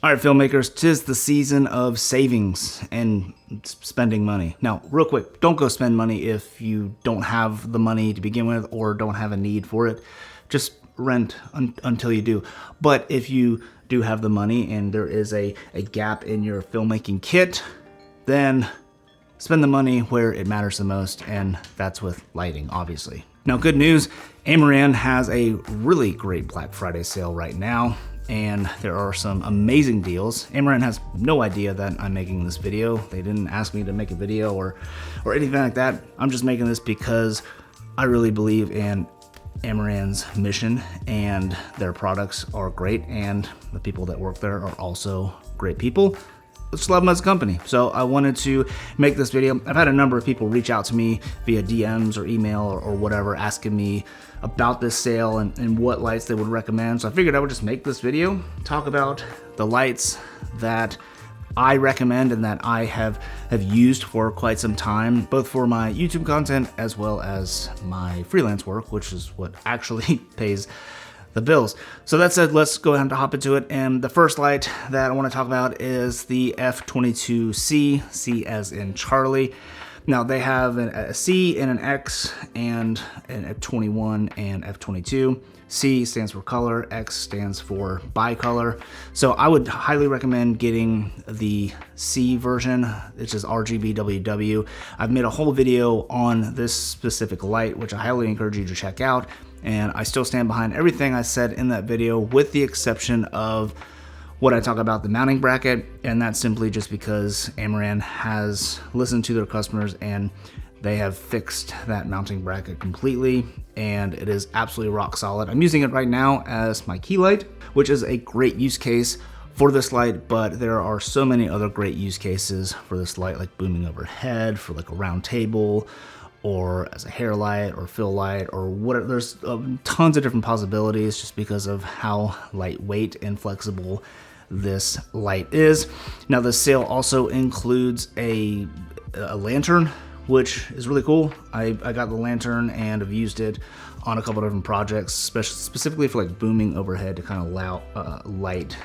All right, filmmakers, 'tis the season of savings and spending money. Now, real quick, don't go spend money if you don't have the money to begin with or don't have a need for it. Just rent until you do. But if you do have the money and there is a gap in your filmmaking kit, then spend the money where it matters the most, and that's with lighting, obviously. Now, good news, Amaran has a really great Black Friday sale right now, and there are some amazing deals. Amaran has no idea that I'm making this video. They didn't ask me to make a video or anything like that. I'm just making this because I really believe in Amaran's mission, and their products are great, and the people that work there are also great people. Just love them as a company. So I wanted to make this video. I've had a number of people reach out to me via DMs or email or whatever, asking me about this sale and what lights they would recommend. So I figured I would just make this video, talk about the lights that I recommend and that I have used for quite some time, both for my YouTube content as well as my freelance work, which is what actually pays the bills. So that said, let's go ahead and hop into it. And the first light that I want to talk about is the F22c, C as in Charlie. Now they have a C and an X and an F21 and F22. C stands for color, X stands for bicolor. So I would highly recommend getting the C version, which is RGB-WW. I've made a whole video on this specific light, which I highly encourage you to check out. And I still stand behind everything I said in that video, with the exception of what I talk about the mounting bracket, and that's simply just because Amaran has listened to their customers and they have fixed that mounting bracket completely, and it is absolutely rock solid. I'm using it right now as my key light, which is a great use case for this light, but there are so many other great use cases for this light, like booming overhead, for like a round table, or as a hair light or fill light or whatever. There's tons of different possibilities just because of how lightweight and flexible this light is. Now the sale also includes a lantern, which is really cool. I got the lantern and have used it on a couple of different projects, specifically for like booming overhead to kind of allow light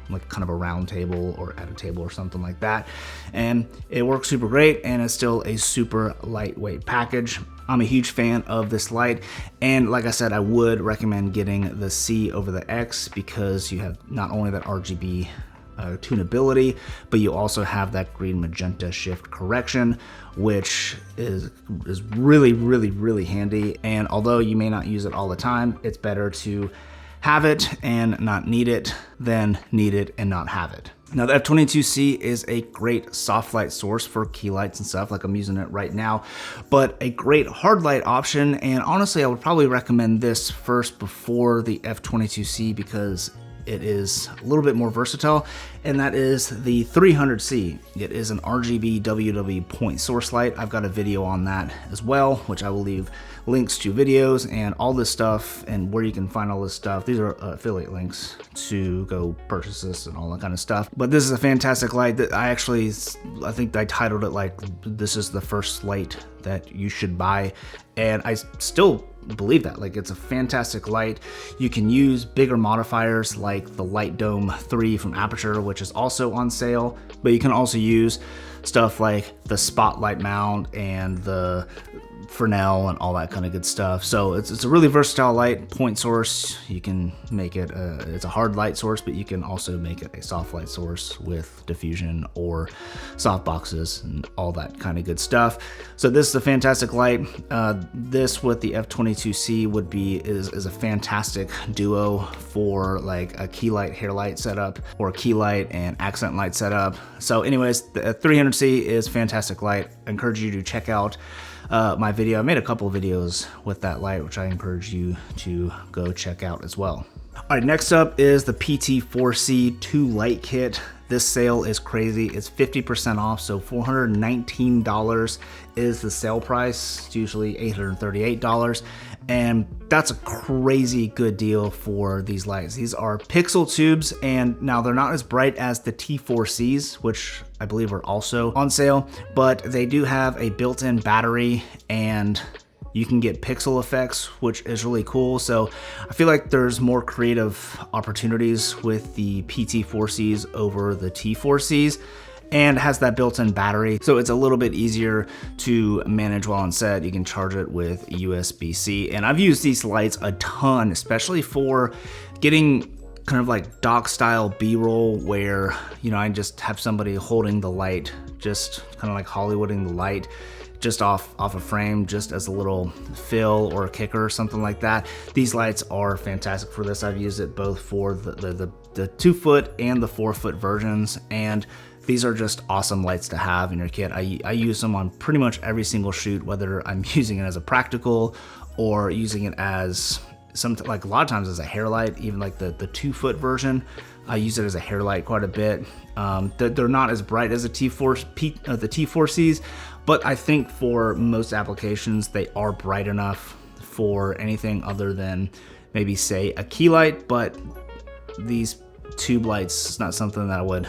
like kind of a round table or at a table or something like that. And it works super great, and it's still a super lightweight package. I'm a huge fan of this light, and like I said, I would recommend getting the C over the X because you have not only that RGB tunability, but you also have that green magenta shift correction, which is really handy. And although you may not use it all the time, it's better to have it and not need it than need it and not have it. Now the F22c is a great soft light source for key lights and stuff, like I'm using it right now, but a great hard light option. And honestly, I would probably recommend this first before the F22c because it is a little bit more versatile, and that is the 300C. It is an RGB-WW point source light. I've got a video on that as well, which I will leave links to videos and all this stuff and where you can find all this stuff. These are affiliate links to go purchase this and all that kind of stuff. But this is a fantastic light that I think I titled it like, this is the first light that you should buy. And I still believe that. Like, it's a fantastic light. You can use bigger modifiers like the Light Dome 3 from Aperture, which is also on sale, but you can also use stuff like the Spotlight mount and the Fresnel and all that kind of good stuff. So it's a really versatile light. Point source, you can make it it's a hard light source, but you can also make it a soft light source with diffusion or soft boxes and all that kind of good stuff. So this is a fantastic light. This with the F22c is a fantastic duo for like a key light hair light setup or a key light and accent light setup. So anyways, the 300C is fantastic light. I encourage you to check out my video. I made a couple of videos with that light, which I encourage you to go check out as well. All right, next up is the PT4c 2 light kit. This sale is crazy. It's 50% off, so $419 is the sale price. It's usually $838, and that's a crazy good deal for these lights. These are pixel tubes, and now they're not as bright as the T4Cs, which I believe are also on sale, but they do have a built-in battery and You can get pixel effects, which is really cool. So I feel like there's more creative opportunities with the PT4Cs over the T4Cs, and has that built-in battery. So it's a little bit easier to manage while on set. You can charge it with USB-C. And I've used these lights a ton, especially for getting kind of like doc style B-roll where, you know, I just have somebody holding the light, just kind of like Hollywooding the light just off a frame, just as a little fill or a kicker or something like that. These lights are fantastic for this. I've used it both for the 2 foot and the 4 foot versions, and these are just awesome lights to have in your kit. I use them on pretty much every single shoot, whether I'm using it as a practical or using it as like a lot of times as a hair light. Even like the 2 foot version, I use it as a hair light quite a bit. They're not as bright as the T4Cs, but I think for most applications they are bright enough for anything other than maybe say a key light. But these tube lights is not something that I would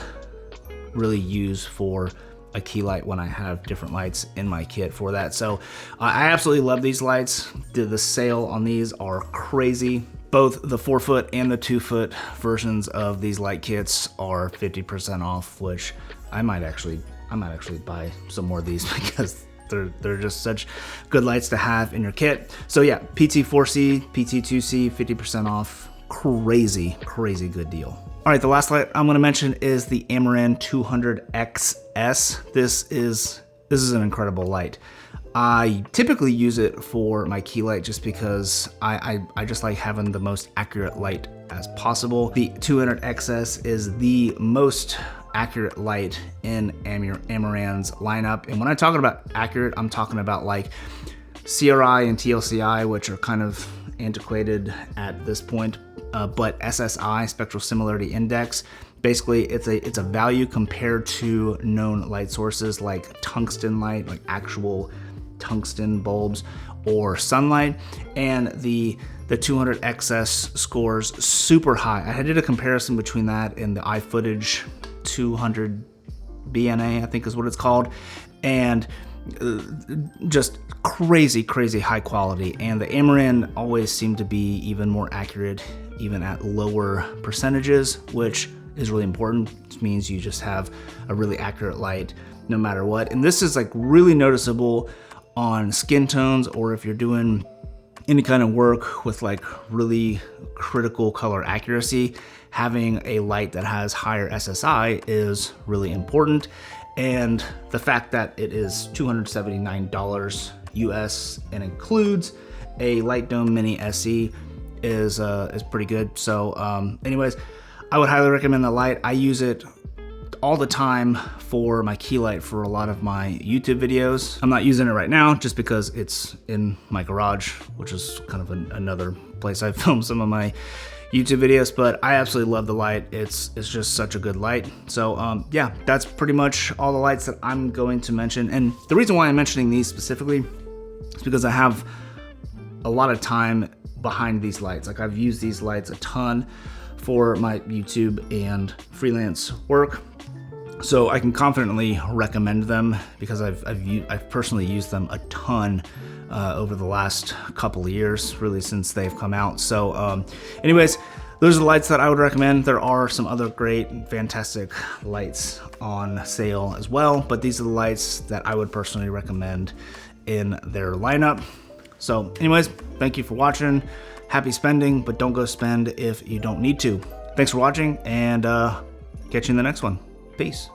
really use for a key light when I have different lights in my kit for that. So I absolutely love these lights. The sale on these are crazy. Both the 4 foot and the 2 foot versions of these light kits are 50% off, which I might actually buy some more of these because they're just such good lights to have in your kit. So yeah, PT4C, PT2C, 50% off. Crazy good deal. All right, the last light I'm going to mention is the Amaran 200XS. This is an incredible light. I typically use it for my key light just because I just like having the most accurate light as possible. The 200XS is the most accurate light in Amaran's lineup. And when I'm talking about accurate, I'm talking about like CRI and TLCI, which are kind of antiquated at this point, but SSI, Spectral Similarity Index, basically it's a value compared to known light sources like tungsten light, like actual tungsten bulbs, or sunlight. And the 200XS scores super high. I did a comparison between that and the iFootage 200 BNA, I think is what it's called, and just crazy high quality. And the Amaran always seemed to be even more accurate even at lower percentages, which is really important. It means you just have a really accurate light no matter what. And this is like really noticeable on skin tones, or if you're doing any kind of work with like really critical color accuracy, having a light that has higher SSI is really important. And the fact that it is $279 US and includes a Light Dome Mini SE is pretty good. So anyways, I would highly recommend the light. I use it all the time for my key light for a lot of my YouTube videos. I'm not using it right now just because it's in my garage, which is kind of another place I film some of my YouTube videos, but I absolutely love the light. It's just such a good light. So yeah, that's pretty much all the lights that I'm going to mention. And the reason why I'm mentioning these specifically is because I have a lot of time behind these lights. Like I've used these lights a ton for my YouTube and freelance work. So I can confidently recommend them because I've personally used them a ton over the last couple of years, really since they've come out. So anyways, those are the lights that I would recommend. There are some other great, fantastic lights on sale as well, but these are the lights that I would personally recommend in their lineup. So anyways, thank you for watching. Happy spending, but don't go spend if you don't need to. Thanks for watching, and catch you in the next one. Peace.